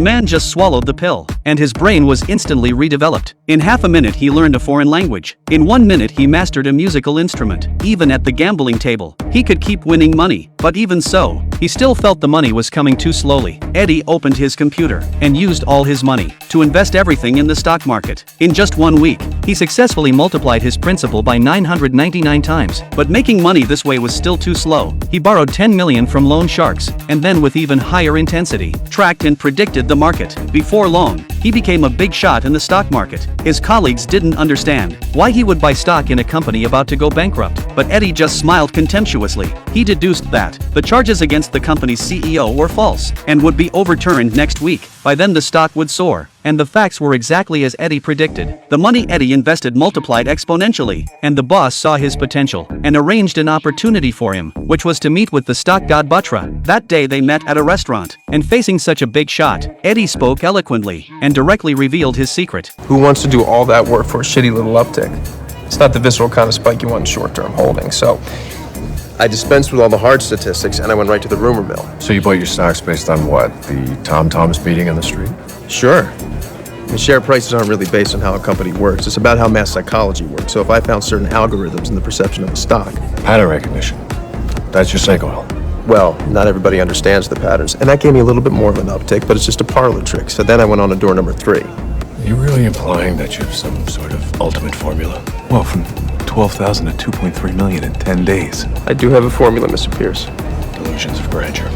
Man just swallowed the pill, and his brain was instantly redeveloped. In half a minute he learned a foreign language. In 1 minute he mastered a musical instrument. Even at the gambling table, he could keep winning money, but even so, he still felt the money was coming too slowly. Eddie opened his computer and used all his money to invest everything in the stock market. In just 1 week, he successfully multiplied his principal by 999 times. But making money this way was still too slow. He borrowed 10 million from loan sharks, and then with even higher intensity, tracked and predicted the market. Before long, he became a big shot in the stock market. His colleagues didn't understand why he would buy stock in a company about to go bankrupt, but Eddie just smiled contemptuously. He deduced that the charges against the company's CEO were false and would be overturned next week. By then the stock would soar. And the facts were exactly as Eddie predicted. The money Eddie invested multiplied exponentially, and the boss saw his potential and arranged an opportunity for him, which was to meet with the stock god Batra. That day they met at a restaurant, and facing such a big shot, Eddie spoke eloquently and directly revealed his secret. Who wants to do all that work for a shitty little uptick? It's not the visceral kind of spike you want in short-term holding, so I dispensed with all the hard statistics and I went right to the rumor mill. So you bought your stocks based on what? The Tom-Toms meeting on the street? Sure. The share prices aren't really based on how a company works. It's about how mass psychology works. So if I found certain algorithms in the perception of a stock. Pattern recognition. That's your snake oil. Well, not everybody understands the patterns. And that gave me a little bit more of an uptick, but it's just a parlor trick. So then I went on to door number 3. Are you really implying that you have some sort of ultimate formula? Well, from 12,000 to 2.3 million in 10 days. I do have a formula, Mr. Pierce. Delusions of grandeur.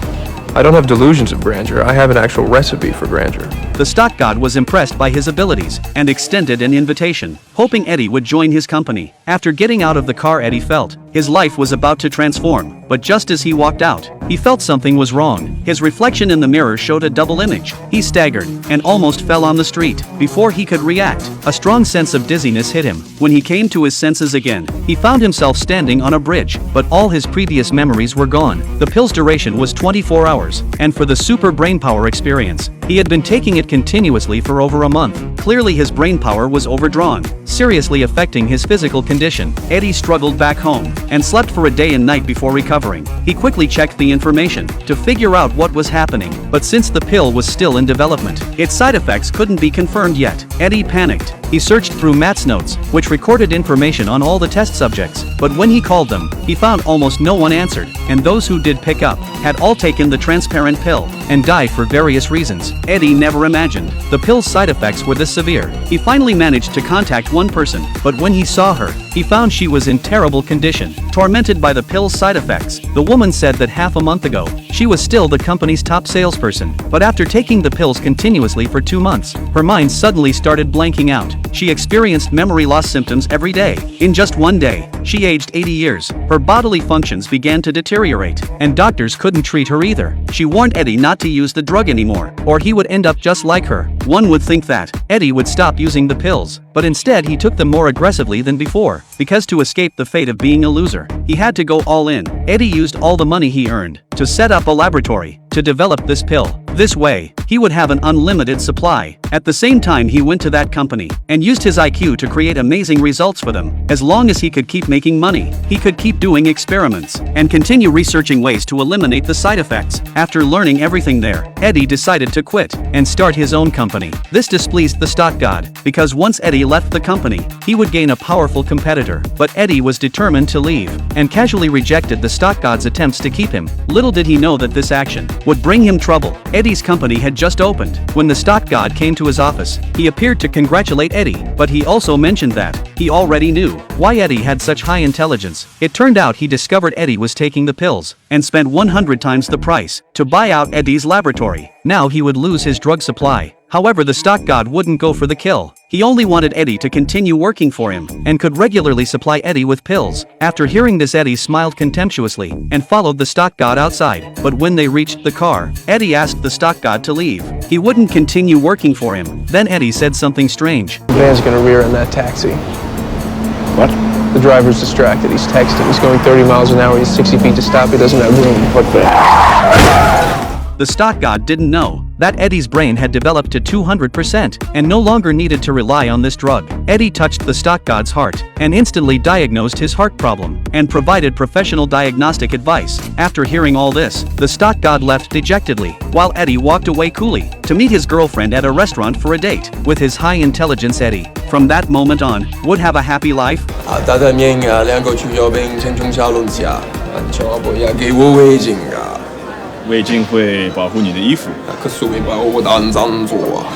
I don't have delusions of grandeur. I have an actual recipe for grandeur. The stock god was impressed by his abilities and extended an invitation, hoping Eddie would join his company. After getting out of the car, Eddie felt his life was about to transform, but just as he walked out, he felt something was wrong. His reflection in the mirror showed a double image. He staggered and almost fell on the street. Before he could react, a strong sense of dizziness hit him. When he came to his senses again, he found himself standing on a bridge, but all his previous memories were gone. The pill's duration was 24 hours, and for the super brain power experience, he had been taking it continuously for over a month. Clearly his brain power was overdrawn, seriously affecting his physical condition. Eddie struggled back home and slept for a day and night before recovering. He quickly checked the information to figure out what was happening, but since the pill was still in development, its side effects couldn't be confirmed yet. Eddie panicked. He searched through Matt's notes, which recorded information on all the test subjects, but when he called them, he found almost no one answered, and those who did pick up had all taken the transparent pill and died for various reasons. Eddie never imagined the pill's side effects were this severe. He finally managed to contact one person, but when he saw her, he found she was in terrible condition, tormented by the pill's side effects. The woman said that half a month ago, she was still the company's top salesperson, but after taking the pills continuously for 2 months, her mind suddenly started blanking out. She experienced memory loss symptoms every day. In just 1 day, she aged 80 years. Her bodily functions began to deteriorate, and doctors couldn't treat her either. She warned Eddie not to use the drug anymore, or he would end up just like her. One would think that Eddie would stop using the pills, but instead he took them more aggressively than before, because to escape the fate of being a loser, he had to go all in. Eddie used all the money he earned to set up a laboratory to develop this pill. This way, he would have an unlimited supply. At the same time, he went to that company and used his IQ to create amazing results for them. As long as he could keep making money, he could keep doing experiments and continue researching ways to eliminate the side effects. After learning everything there, Eddie decided to quit and start his own company. This displeased the stock god, because once Eddie left the company, he would gain a powerful competitor. But Eddie was determined to leave and casually rejected the stock god's attempts to keep him. Little did he know that this action would bring him trouble. Eddie's company had just opened. When the stock god came to his office, he appeared to congratulate Eddie, but he also mentioned that he already knew why Eddie had such high intelligence. It turned out he discovered Eddie was taking the pills and spent 100 times the price to buy out Eddie's laboratory. Now he would lose his drug supply. However, the stock god wouldn't go for the kill. He only wanted Eddie to continue working for him and could regularly supply Eddie with pills. After hearing this, Eddie smiled contemptuously and followed the stock god outside. But when they reached the car, Eddie asked the stock god to leave. He wouldn't continue working for him. Then Eddie said something strange. The van's gonna rear in that taxi. What? The driver's distracted. He's texting. He's going 30 miles an hour. He's 60 feet to stop. He doesn't have room. What the? The stock god didn't know that Eddie's brain had developed to 200% and no longer needed to rely on this drug. Eddie touched the stock god's heart and instantly diagnosed his heart problem and provided professional diagnostic advice. After hearing all this, the stock god left dejectedly, while Eddie walked away coolly to meet his girlfriend at a restaurant for a date. With his high intelligence, Eddie, from that moment on, would have a happy life. 大大明啊，兩個豬油餅請中小龍蝦，安全不要給我圍巾啊！圍巾會保護你的衣服。可是會把我當zanzo啊！